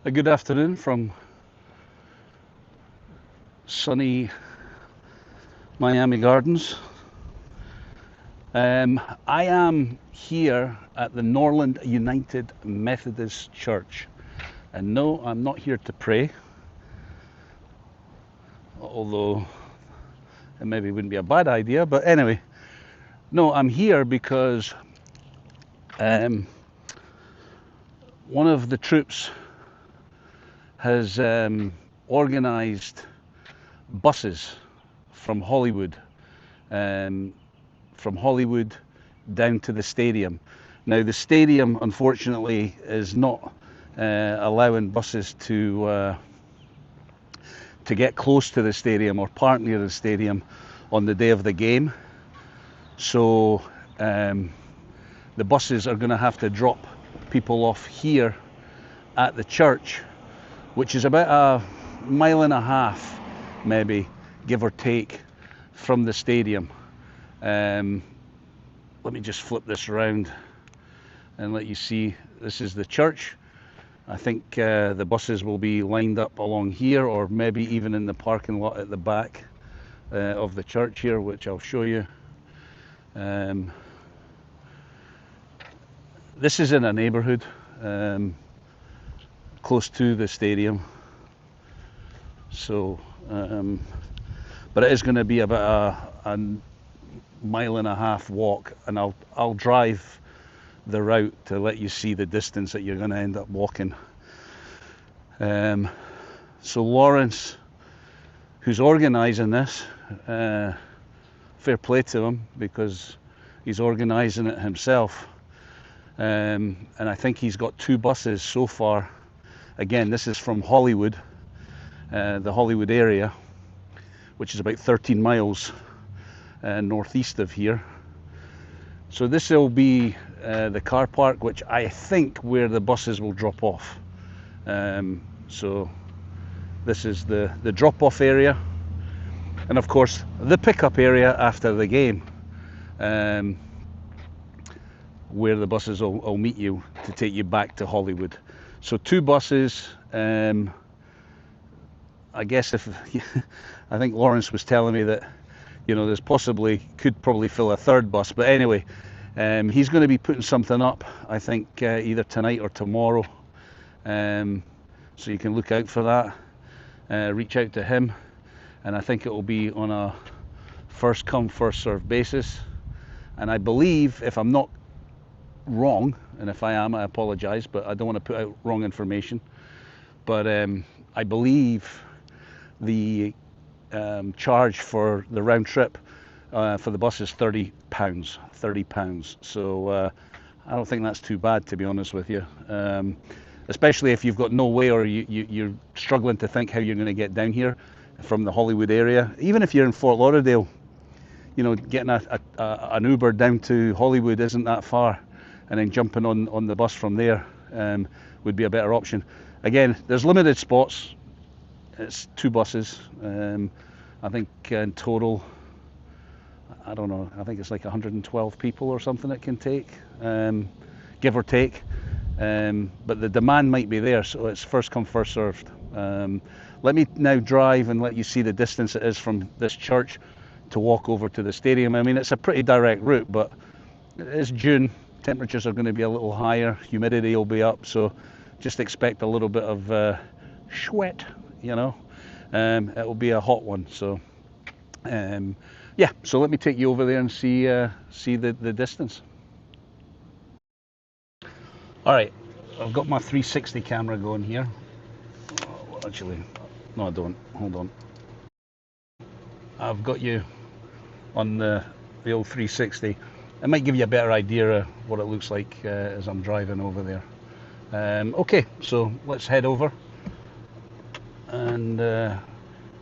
A good afternoon from sunny Miami Gardens. I am here at the Norland United Methodist Church, and no, I'm not here to pray, although it maybe wouldn't be a bad idea. But anyway, no, I'm here because one of the troops has organised buses from Hollywood down to the stadium. Now the stadium, unfortunately, is not allowing buses to get close to the stadium or park near the stadium on the day of the game. So the buses are going to have to drop people off here at the church, which is about a mile and a half, maybe, give or take, from the stadium. Let me just flip this around and let you see. This is the church. I think the buses will be lined up along here, or maybe even in the parking lot at the back of the church here, which I'll show you. This is in a neighborhood close to the stadium, so but it is going to be about a mile and a half walk, and I'll drive the route to let you see the distance that you're going to end up walking. So Lawrence, who's organising this, fair play to him, because he's organising it himself, and I think he's got 2 buses so far. Again, this is from Hollywood, the Hollywood area, which is about 13 miles northeast of here. So this will be the car park, which I think where the buses will drop off. So this is the drop-off area, and of course the pickup area after the game, where the buses will meet you to take you back to Hollywood. So 2 buses. I guess I think Lawrence was telling me that, you know, there's could probably fill a 3rd bus, but anyway, he's going to be putting something up, I think, either tonight or tomorrow, so you can look out for that. Reach out to him, and I think it will be on a first come first served basis. And I believe, if I'm not wrong, and if I am, I apologize, but I don't want to put out wrong information, but I believe the charge for the round trip for the bus is £30. So I don't think that's too bad, to be honest with you, especially if you've got no way, or you're struggling to think how you're going to get down here from the Hollywood area. Even if you're in Fort Lauderdale, you know, getting an Uber down to Hollywood isn't that far, and then jumping on the bus from there would be a better option. Again, there's limited spots. It's 2 buses. I think in total, I don't know, I think it's like 112 people or something it can take, give or take. But the demand might be there, so it's first come first served. Let me now drive and let you see the distance it is from this church to walk over to the stadium. I mean, it's a pretty direct route, but it's June. Temperatures are going to be a little higher, humidity will be up, so just expect a little bit of sweat, you know. It will be a hot one, so yeah, so let me take you over there and see the distance. Alright, I've got my 360 camera going here. Oh, actually, no I don't, hold on. I've got you on the old 360. It might give you a better idea of what it looks like as I'm driving over there. Okay, so let's head over, and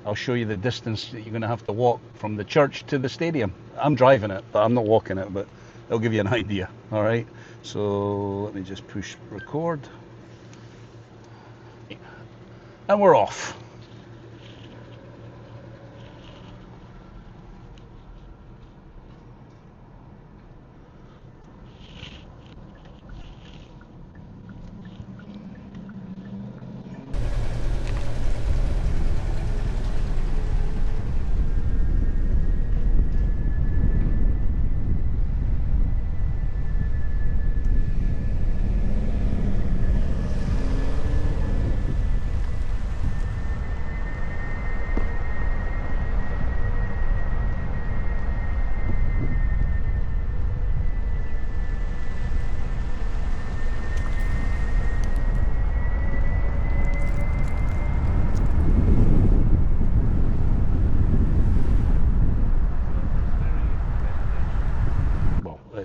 I'll show you the distance that you're going to have to walk from the church to the stadium. I'm driving it, but I'm not walking it, but it'll give you an idea. All right, so let me just push record, and we're off.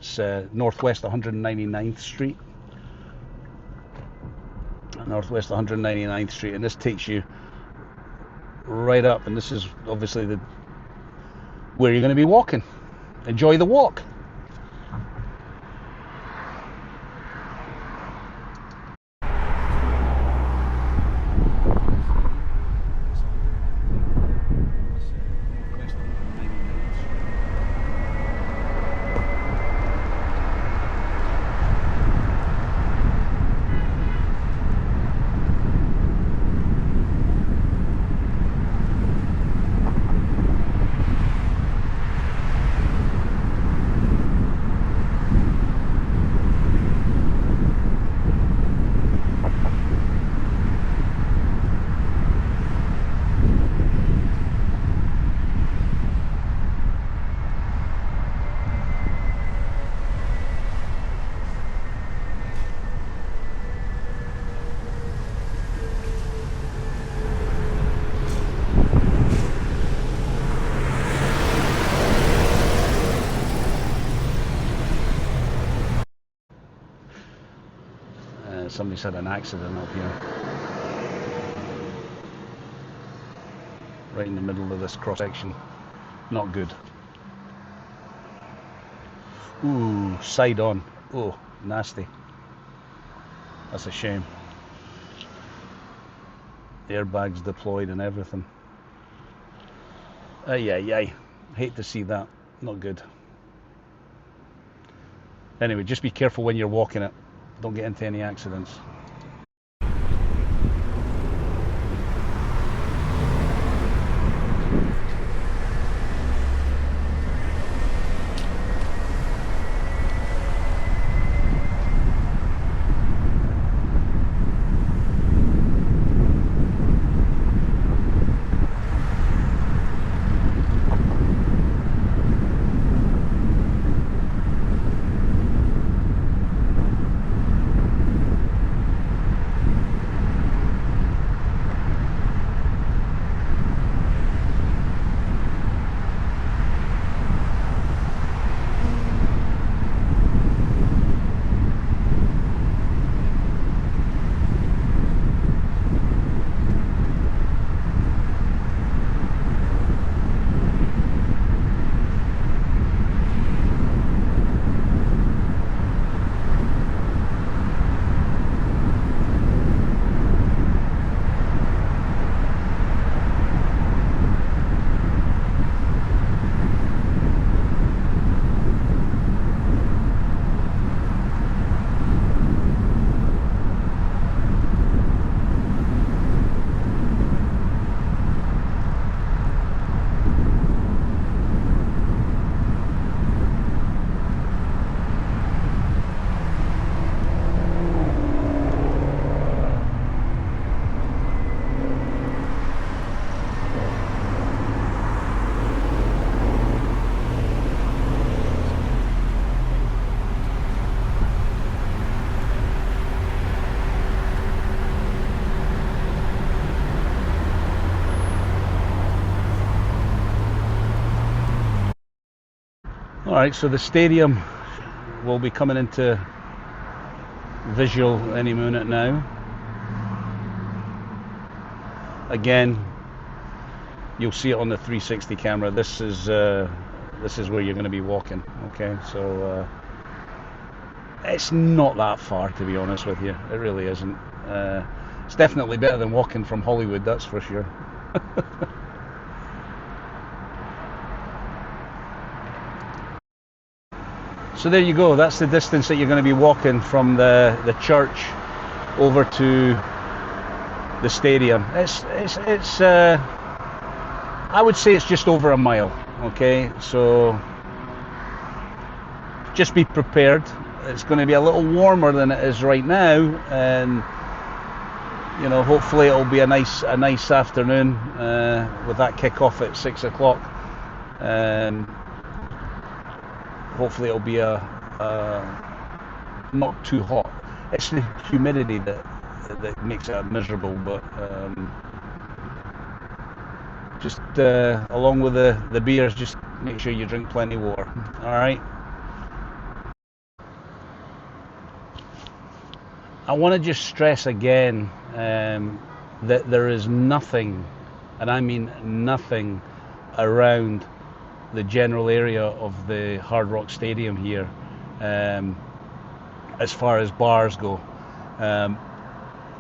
That's northwest 199th Street. Northwest 199th Street, and this takes you right up, and this is obviously where you're going to be walking. Enjoy the walk. Somebody's had an accident up here. Right in the middle of this cross section. Not good. Ooh, side on. Oh, nasty. That's a shame. Airbags deployed and everything. Ay. Hate to see that. Not good. Anyway, just be careful when you're walking it. Don't get into any accidents. Alright, so the stadium will be coming into visual any minute now. Again, you'll see it on the 360 camera. This is where you're going to be walking. Okay, so it's not that far, to be honest with you. It really isn't. It's definitely better than walking from Hollywood, that's for sure. So there you go, that's the distance that you're going to be walking from the church over to the stadium. It's I would say it's just over a mile, okay? So just be prepared. It's going to be a little warmer than it is right now, and you know, hopefully it'll be a nice afternoon with that kick-off at 6 o'clock. Hopefully it'll be not too hot. It's the humidity that makes it miserable, but just along with the beers, just make sure you drink plenty of water. All right. I want to just stress again that there is nothing, and I mean nothing, around the general area of the Hard Rock Stadium here as far as bars go.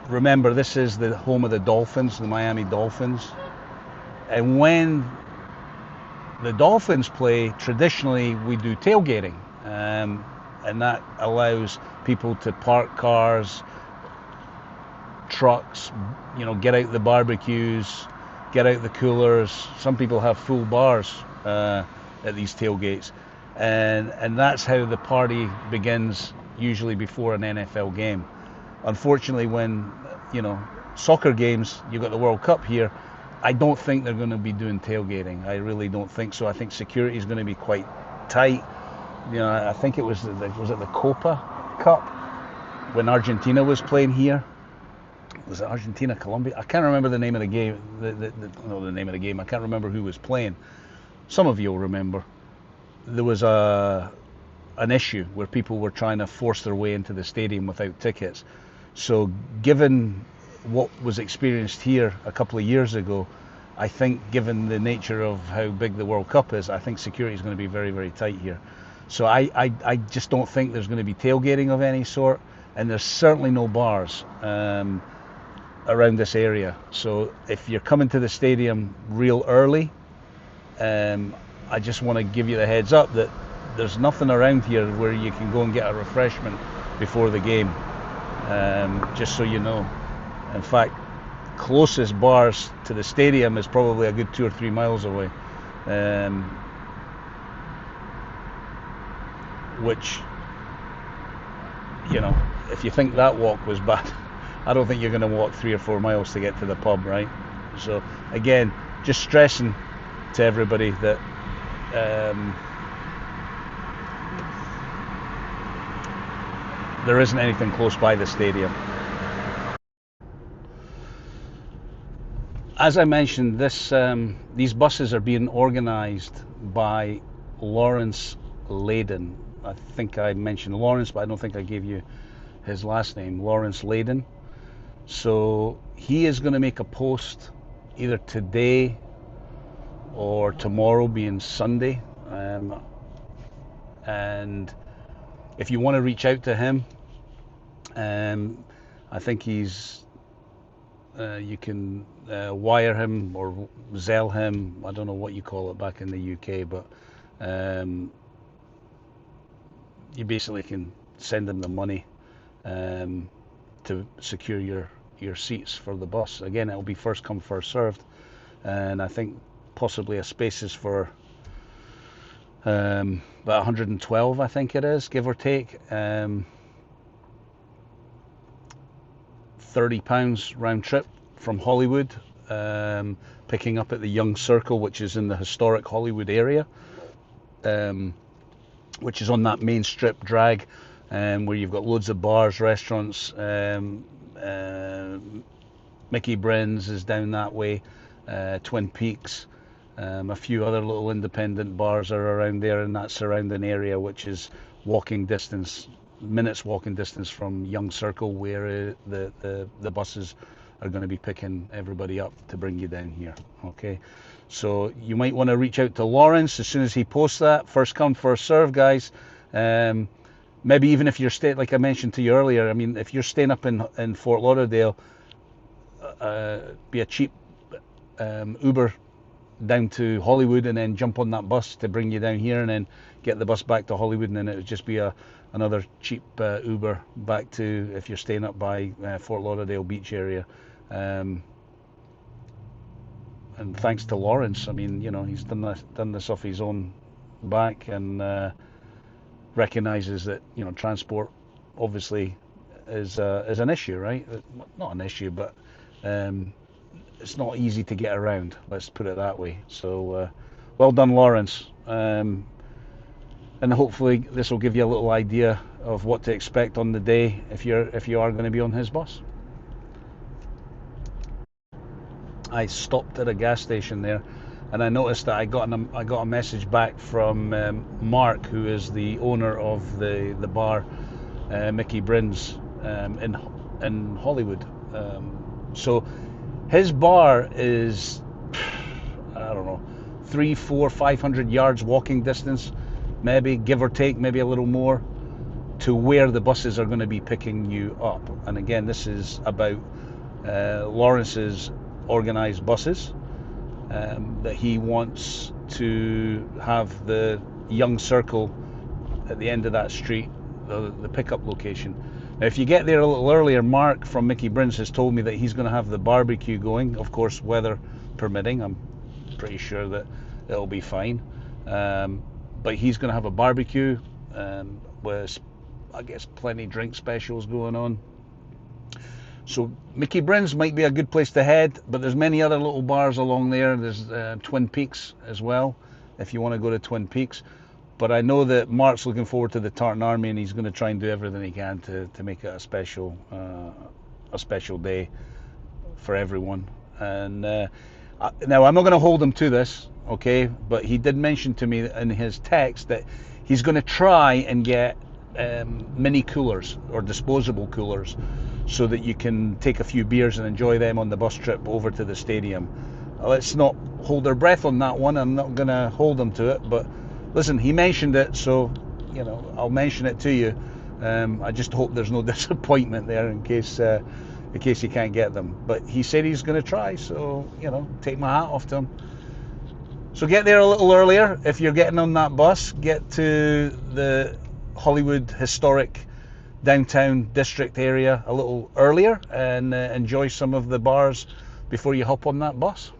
Remember, this is the home of the Dolphins, the Miami Dolphins, and when the Dolphins play, traditionally we do tailgating, and that allows people to park cars, trucks, get out the barbecues, get out the coolers. Some people have full bars at these tailgates, and that's how the party begins, usually before an NFL game. Unfortunately, when soccer games, you've got the World Cup here, I don't think they're going to be doing tailgating. I really don't think so. I think security is going to be quite tight. I think it was the Copa Cup when Argentina was playing here. Was it Argentina, Colombia? I can't remember the name of the game. The name of the game. I can't remember who was playing. Some of you will remember. There was an issue where people were trying to force their way into the stadium without tickets. So given what was experienced here a couple of years ago, I think given the nature of how big the World Cup is, I think security is going to be very, very tight here. So I just don't think there's going to be tailgating of any sort, and there's certainly no bars around this area. So if you're coming to the stadium real early, I just want to give you the heads up that there's nothing around here where you can go and get a refreshment before the game, just so you know. In fact, closest bars to the stadium is probably a good 2 or 3 miles away, which, if you think that walk was bad, I don't think you're going to walk 3 or 4 miles to get to the pub, right? So again, just stressing to everybody that there isn't anything close by the stadium. As I mentioned, these buses are being organised by Lawrence Layden. I think I mentioned Lawrence, but I don't think I gave you his last name, Lawrence Layden. So he is going to make a post either today or tomorrow, being Sunday. And if you want to reach out to him, I think you can wire him or Zelle him. I don't know what you call it back in the UK, but you basically can send him the money to secure your seats for the bus. Again, it'll be first come, first served, and I think possibly a spaces for about 112, I think it is, give or take. £30 round trip from Hollywood, picking up at the Young Circle, which is in the historic Hollywood area, which is on that main strip drag, where you've got loads of bars, restaurants. Mickey Byrne's is down that way, Twin Peaks, a few other little independent bars are around there in that surrounding area, which is minutes walking distance from Young Circle, where the buses are going to be picking everybody up to bring you down here. Okay, so you might want to reach out to Lawrence as soon as he posts that. First come, first serve, guys. Maybe even if you're staying, like I mentioned to you earlier, I mean, if you're staying up in Fort Lauderdale, be a cheap Uber down to Hollywood and then jump on that bus to bring you down here, and then get the bus back to Hollywood, and then it would just be another cheap Uber back to, if you're staying up by Fort Lauderdale beach area. And thanks to Lawrence, I mean, he's done this off his own back, and recognizes that transport obviously is an issue, right? Not an issue, but it's not easy to get around, let's put it that way. So well done, Lawrence, and hopefully this will give you a little idea of what to expect on the day if you are going to be on his bus. I stopped at a gas station there, and I noticed that I got a message back from Mark, who is the owner of the bar, Mickey Byrne's, in Hollywood. So his bar is, I don't know, 300, 400, 500 yards walking distance, maybe, give or take, maybe a little more, to where the buses are going to be picking you up. And again, this is about Lawrence's organised buses, that he wants to have the young circle at the end of that street, the pickup location. Now, if you get there a little earlier, Mark from Mickey Byrne's has told me that he's going to have the barbecue going, of course, weather permitting. I'm pretty sure that it'll be fine. But he's going to have a barbecue with, I guess, plenty drink specials going on. So Mickey Byrne's might be a good place to head, but there's many other little bars along there. There's Twin Peaks as well, if you want to go to Twin Peaks. But I know that Mark's looking forward to the Tartan Army, and he's going to try and do everything he can to make it a special day for everyone. And now I'm not going to hold him to this, okay? But he did mention to me in his text that he's going to try and get mini coolers or disposable coolers, so that you can take a few beers and enjoy them on the bus trip over to the stadium. Let's not hold our breath on that one. I'm not going to hold him to it, but listen, he mentioned it, so I'll mention it to you. I just hope there's no disappointment there in case you can't get them. But he said he's going to try, so take my hat off to him. So get there a little earlier if you're getting on that bus. Get to the Hollywood historic downtown district area a little earlier and enjoy some of the bars before you hop on that bus.